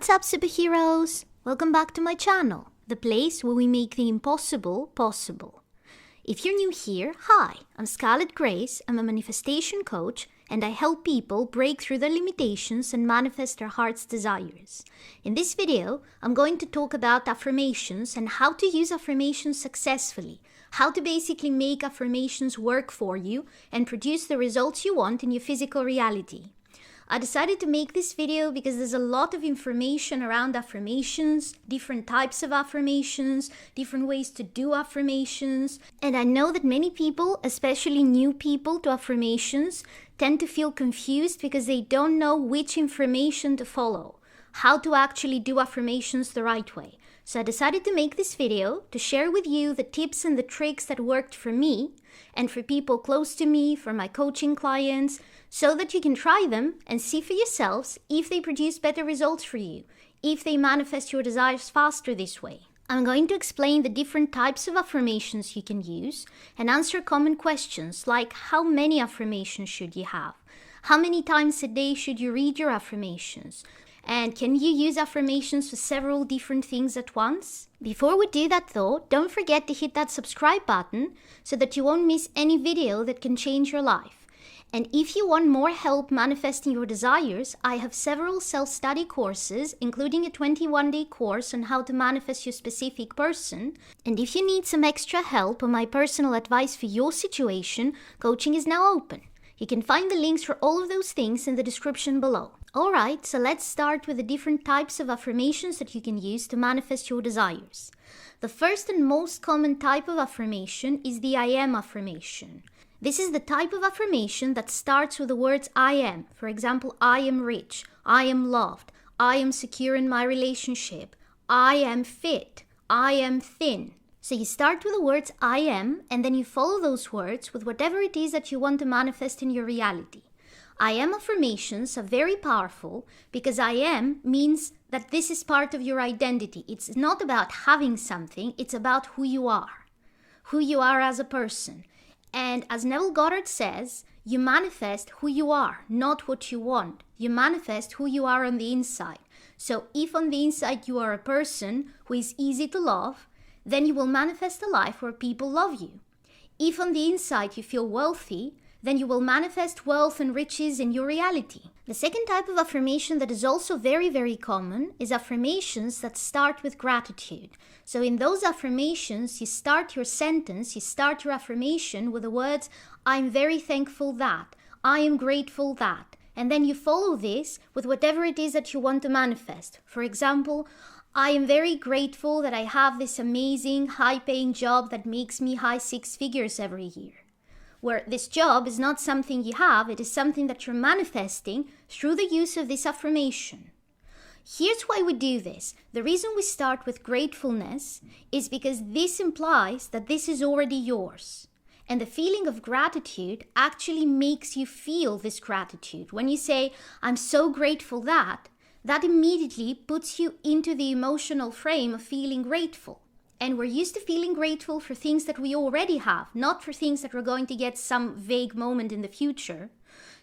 What's up, superheroes? Welcome back to my channel, the place where we make the impossible possible. If you're new here, hi, I'm Scarlett Grace, I'm a manifestation coach, and I help people break through their limitations and manifest their heart's desires. In this video, I'm going to talk about affirmations and how to use affirmations successfully, how to basically make affirmations work for you and produce the results you want in your physical reality. I decided to make this video because there's a lot of information around affirmations, different types of affirmations, different ways to do affirmations, and I know that many people, especially new people to affirmations, tend to feel confused because they don't know which information to follow, how to actually do affirmations the right way. So I decided to make this video to share with you the tips and the tricks that worked for me and for people close to me, for my coaching clients, so that you can try them and see for yourselves if they produce better results for you, if they manifest your desires faster this way. I'm going to explain the different types of affirmations you can use and answer common questions like how many affirmations should you have? How many times a day should you read your affirmations? And can you use affirmations for several different things at once? Before we do that though, don't forget to hit that subscribe button so that you won't miss any video that can change your life. And if you want more help manifesting your desires, I have several self-study courses, including a 21-day course on how to manifest your specific person. And if you need some extra help or my personal advice for your situation, coaching is now open. You can find the links for all of those things in the description below. Alright, so let's start with the different types of affirmations that you can use to manifest your desires. The first and most common type of affirmation is the I am affirmation. This is the type of affirmation that starts with the words I am. For example, I am rich, I am loved, I am secure in my relationship, I am fit, I am thin. So you start with the words I am, and then you follow those words with whatever it is that you want to manifest in your reality. I am affirmations are very powerful because I am means that this is part of your identity. It's not about having something, it's about who you are as a person. And as Neville Goddard says, you manifest who you are, not what you want. You manifest who you are on the inside. So if on the inside you are a person who is easy to love, then you will manifest a life where people love you. If on the inside you feel wealthy, then you will manifest wealth and riches in your reality. The second type of affirmation that is also very, very common is affirmations that start with gratitude. So in those affirmations, you start your sentence, you start your affirmation with the words, I'm very thankful that, I am grateful that. And then you follow this with whatever it is that you want to manifest. For example, I am very grateful that I have this amazing, high-paying job that makes me high six figures every year. Where this job is not something you have, it is something that you're manifesting through the use of this affirmation. Here's why we do this. The reason we start with gratefulness is because this implies that this is already yours. And the feeling of gratitude actually makes you feel this gratitude. When you say, I'm so grateful that immediately puts you into the emotional frame of feeling grateful. And we're used to feeling grateful for things that we already have, not for things that we're going to get some vague moment in the future.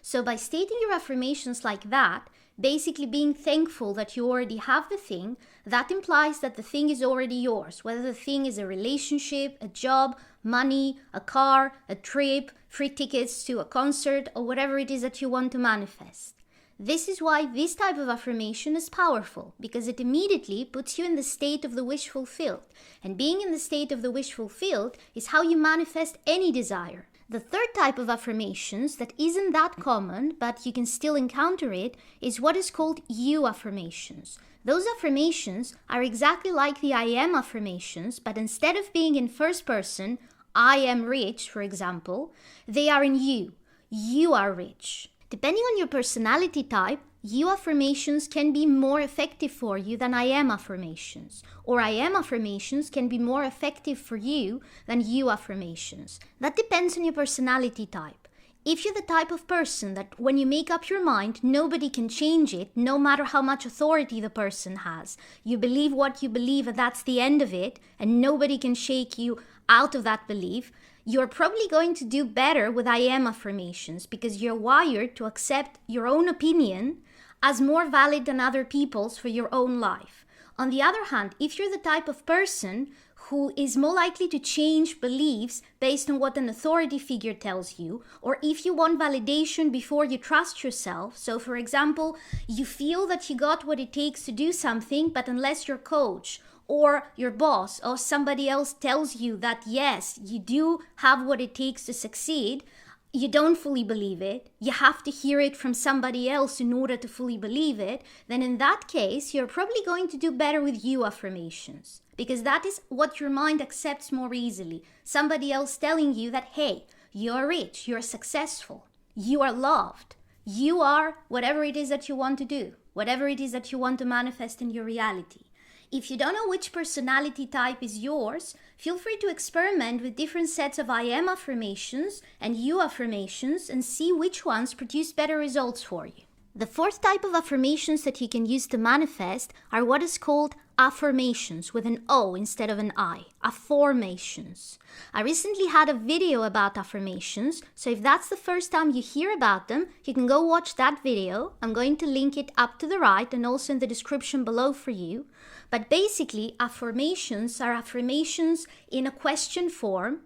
So by stating your affirmations like that, basically being thankful that you already have the thing, that implies that the thing is already yours. Whether the thing is a relationship, a job, money, a car, a trip, free tickets to a concert, or whatever it is that you want to manifest. This is why this type of affirmation is powerful, because it immediately puts you in the state of the wish fulfilled. And being in the state of the wish fulfilled is how you manifest any desire. The third type of affirmations that isn't that common, but you can still encounter it, is what is called you affirmations. Those affirmations are exactly like the I am affirmations, but instead of being in first person, I am rich, for example, they are in you. You are rich. Depending on your personality type, you affirmations can be more effective for you than I am affirmations. Or I am affirmations can be more effective for you than you affirmations. That depends on your personality type. If you're the type of person that when you make up your mind, nobody can change it, no matter how much authority the person has. You believe what you believe and that's the end of it, and nobody can shake you out of that belief, you're probably going to do better with I am affirmations because you're wired to accept your own opinion as more valid than other people's for your own life. On the other hand, if you're the type of person who is more likely to change beliefs based on what an authority figure tells you, or if you want validation before you trust yourself, so for example, you feel that you got what it takes to do something, but unless your coach or your boss or somebody else tells you that yes, you do have what it takes to succeed, you don't fully believe it, you have to hear it from somebody else in order to fully believe it, then in that case, you're probably going to do better with you affirmations. Because that is what your mind accepts more easily. Somebody else telling you that, hey, you're rich, you're successful, you are loved, you are whatever it is that you want to do, whatever it is that you want to manifest in your reality. If you don't know which personality type is yours, feel free to experiment with different sets of I am affirmations and you affirmations and see which ones produce better results for you. The fourth type of affirmations that you can use to manifest are what is called affirmations with an O instead of an I, afformations. I recently had a video about affirmations, so if that's the first time you hear about them, you can go watch that video. I'm going to link it up to the right and also in the description below for you. But basically, affirmations are affirmations in a question form,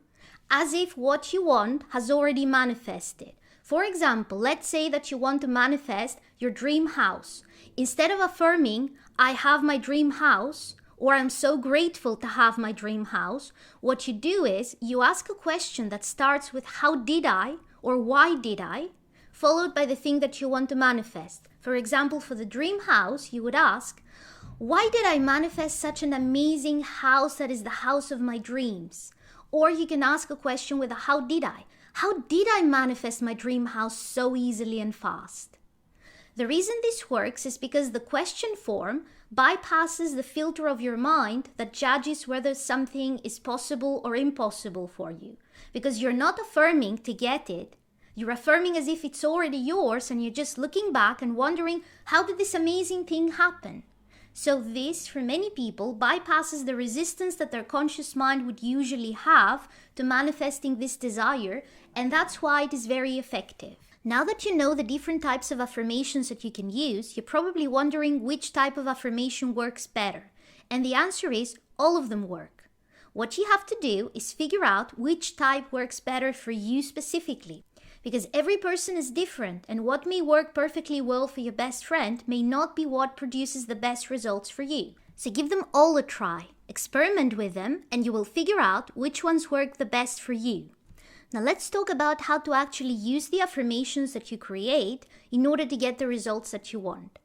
as if what you want has already manifested. For example, let's say that you want to manifest your dream house. Instead of affirming, I have my dream house, or I'm so grateful to have my dream house, what you do is you ask a question that starts with how did I, or why did I, followed by the thing that you want to manifest. For example, for the dream house, you would ask, why did I manifest such an amazing house that is the house of my dreams? Or you can ask a question with a how did I? How did I manifest my dream house so easily and fast? The reason this works is because the question form bypasses the filter of your mind that judges whether something is possible or impossible for you. Because you're not affirming to get it. You're affirming as if it's already yours and you're just looking back and wondering, how did this amazing thing happen? So this, for many people, bypasses the resistance that their conscious mind would usually have to manifesting this desire, and that's why it is very effective. Now that you know the different types of affirmations that you can use, you're probably wondering which type of affirmation works better. And the answer is, all of them work. What you have to do is figure out which type works better for you specifically. Because every person is different, and what may work perfectly well for your best friend may not be what produces the best results for you. So give them all a try, experiment with them, and you will figure out which ones work the best for you. Now let's talk about how to actually use the affirmations that you create in order to get the results that you want.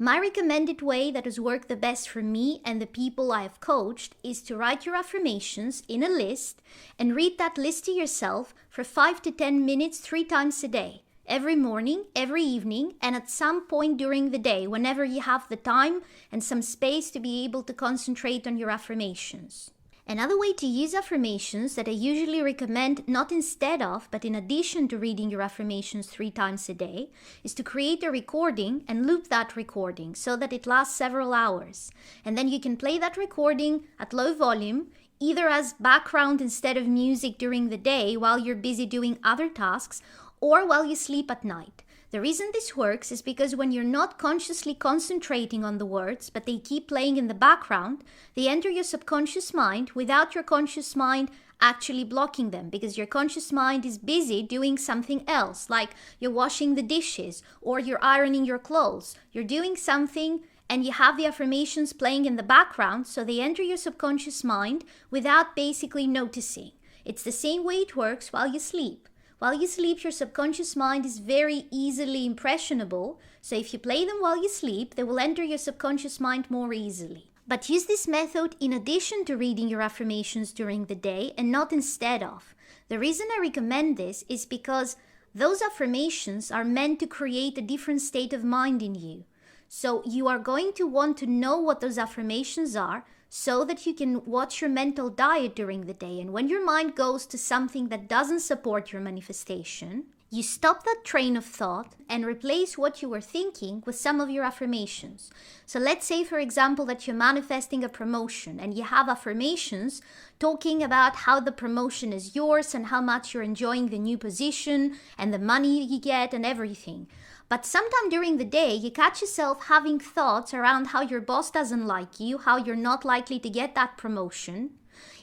My recommended way that has worked the best for me and the people I have coached is to write your affirmations in a list and read that list to yourself for 5 to 10 minutes 3 times a day, every morning, every evening, and at some point during the day, whenever you have the time and some space to be able to concentrate on your affirmations. Another way to use affirmations that I usually recommend not instead of, but in addition to reading your affirmations 3 times a day, is to create a recording and loop that recording so that it lasts several hours. And then you can play that recording at low volume, either as background instead of music during the day while you're busy doing other tasks, or while you sleep at night. The reason this works is because when you're not consciously concentrating on the words, but they keep playing in the background, they enter your subconscious mind without your conscious mind actually blocking them, because your conscious mind is busy doing something else, like you're washing the dishes or you're ironing your clothes. You're doing something and you have the affirmations playing in the background, so they enter your subconscious mind without basically noticing. It's the same way it works while you sleep. While you sleep, your subconscious mind is very easily impressionable, so if you play them while you sleep, they will enter your subconscious mind more easily. But use this method in addition to reading your affirmations during the day and not instead of. The reason I recommend this is because those affirmations are meant to create a different state of mind in you. So you are going to want to know what those affirmations are, so that you can watch your mental diet during the day. And when your mind goes to something that doesn't support your manifestation, You stop that train of thought and replace what you were thinking with some of your affirmations. So let's say, for example, that you're manifesting a promotion and you have affirmations talking about how the promotion is yours and how much you're enjoying the new position and the money you get and everything. But sometime during the day, you catch yourself having thoughts around how your boss doesn't like you, how you're not likely to get that promotion.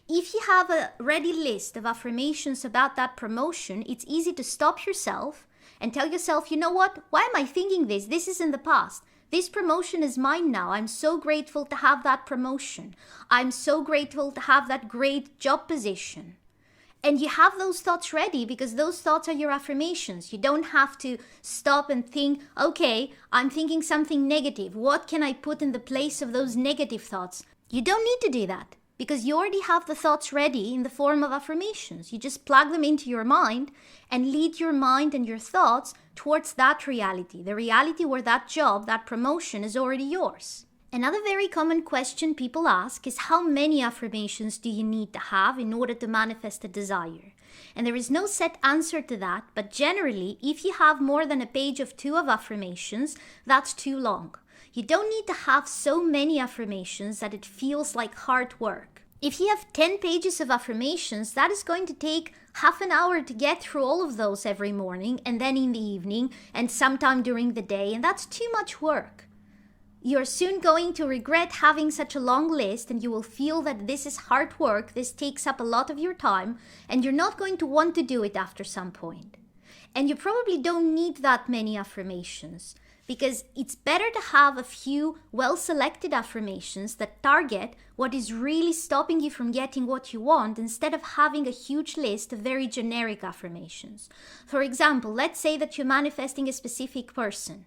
If you have a ready list of affirmations about that promotion, it's easy to stop yourself and tell yourself, you know what? Why am I thinking this? This is in the past. This promotion is mine now. I'm so grateful to have that promotion. I'm so grateful to have that great job position. And you have those thoughts ready because those thoughts are your affirmations. You don't have to stop and think, okay, I'm thinking something negative. What can I put in the place of those negative thoughts? You don't need to do that, because you already have the thoughts ready in the form of affirmations. You just plug them into your mind and lead your mind and your thoughts towards that reality, the reality where that job, that promotion is already yours. Another very common question people ask is, how many affirmations do you need to have in order to manifest a desire? And there is no set answer to that, but generally, if you have more than a page of 2 of affirmations, that's too long. You don't need to have so many affirmations that it feels like hard work. If you have 10 pages of affirmations, that is going to take half an hour to get through all of those every morning and then in the evening and sometime during the day, and that's too much work. You're soon going to regret having such a long list, and you will feel that this is hard work, this takes up a lot of your time, and you're not going to want to do it after some point. And you probably don't need that many affirmations, because it's better to have a few well-selected affirmations that target what is really stopping you from getting what you want, instead of having a huge list of very generic affirmations. For example, let's say that you're manifesting a specific person,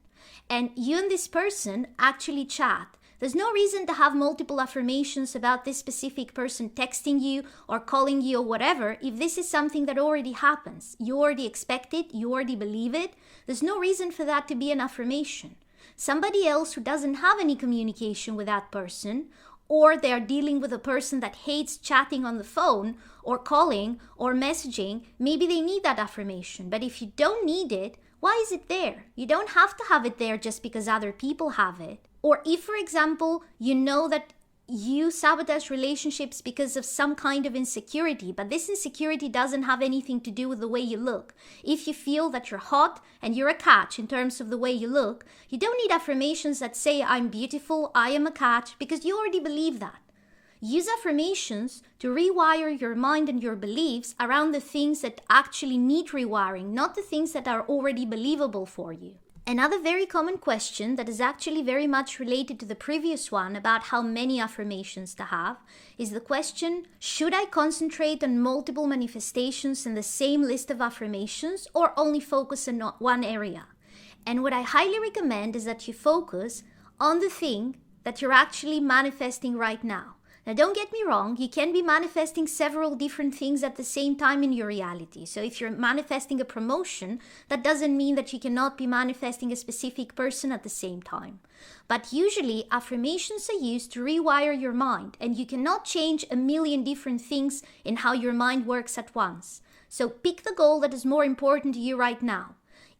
and you and this person actually chat. There's no reason to have multiple affirmations about this specific person texting you or calling you or whatever if this is something that already happens. You already expect it, you already believe it. There's no reason for that to be an affirmation. Somebody else who doesn't have any communication with that person, or they are dealing with a person that hates chatting on the phone or calling or messaging, maybe they need that affirmation. But if you don't need it, why is it there? You don't have to have it there just because other people have it. Or if, for example, you know that you sabotage relationships because of some kind of insecurity, but this insecurity doesn't have anything to do with the way you look. If you feel that you're hot and you're a catch in terms of the way you look, you don't need affirmations that say, I'm beautiful, I am a catch, because you already believe that. Use affirmations to rewire your mind and your beliefs around the things that actually need rewiring, not the things that are already believable for you. Another very common question that is actually very much related to the previous one about how many affirmations to have is the question, should I concentrate on multiple manifestations in the same list of affirmations or only focus on one area? And what I highly recommend is that you focus on the thing that you're actually manifesting right now. Now, don't get me wrong, you can be manifesting several different things at the same time in your reality. So if you're manifesting a promotion, that doesn't mean that you cannot be manifesting a specific person at the same time. But usually, affirmations are used to rewire your mind, and you cannot change a million different things in how your mind works at once. So pick the goal that is more important to you right now.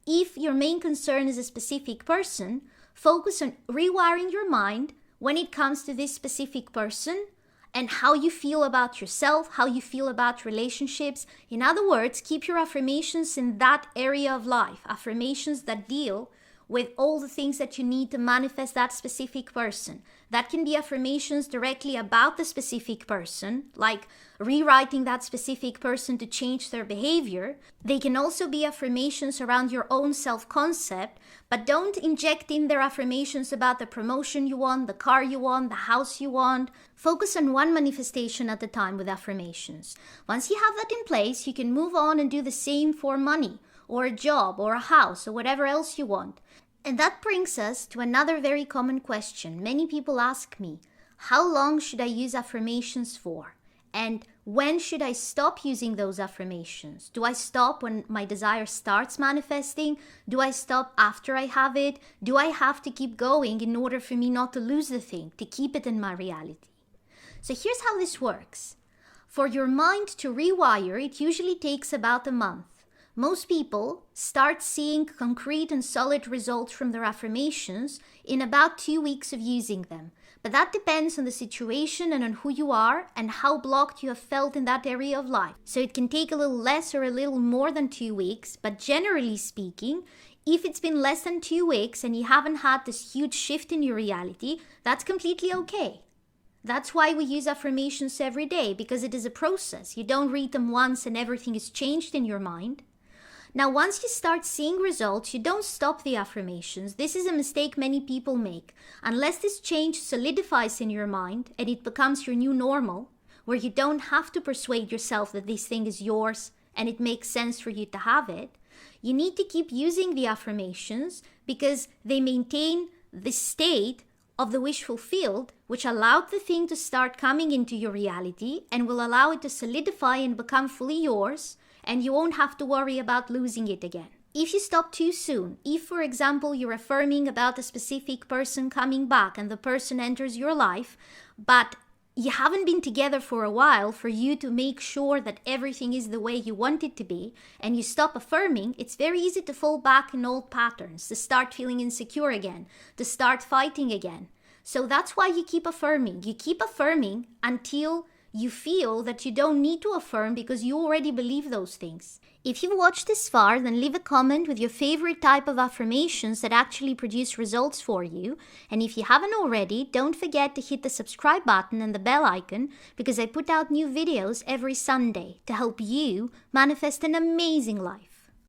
If your main concern is a specific person, focus on rewiring your mind when it comes to this specific person and how you feel about yourself, how you feel about relationships. In other words, keep your affirmations in that area of life, affirmations that deal with all the things that you need to manifest that specific person. That can be affirmations directly about the specific person, like rewriting that specific person to change their behavior. They can also be affirmations around your own self-concept, but don't inject in their affirmations about the promotion you want, the car you want, the house you want. Focus on one manifestation at a time with affirmations. Once you have that in place, you can move on and do the same for money, or a job, or a house, or whatever else you want. And that brings us to another very common question. Many people ask me, how long should I use affirmations for? And when should I stop using those affirmations? Do I stop when my desire starts manifesting? Do I stop after I have it? Do I have to keep going in order for me not to lose the thing, to keep it in my reality? So here's how this works. For your mind to rewire, it usually takes about a month. Most people start seeing concrete and solid results from their affirmations in about 2 weeks of using them. But that depends on the situation and on who you are and how blocked you have felt in that area of life. So it can take a little less or a little more than 2 weeks, but generally speaking, if it's been less than 2 weeks and you haven't had this huge shift in your reality, that's completely okay. That's why we use affirmations every day, because it is a process. You don't read them once and everything is changed in your mind. Now, once you start seeing results, you don't stop the affirmations. This is a mistake many people make. Unless this change solidifies in your mind and it becomes your new normal, where you don't have to persuade yourself that this thing is yours and it makes sense for you to have it, you need to keep using the affirmations because they maintain the state of the wish fulfilled, which allowed the thing to start coming into your reality and will allow it to solidify and become fully yours, and you won't have to worry about losing it again. If you stop too soon, if for example you're affirming about a specific person coming back and the person enters your life, but you haven't been together for a while for you to make sure that everything is the way you want it to be, and you stop affirming, it's very easy to fall back in old patterns, to start feeling insecure again, to start fighting again. So that's why you keep affirming. You keep affirming until you feel that you don't need to affirm because you already believe those things. If you've watched this far, then leave a comment with your favorite type of affirmations that actually produce results for you. And if you haven't already, don't forget to hit the subscribe button and the bell icon, because I put out new videos every Sunday to help you manifest an amazing life.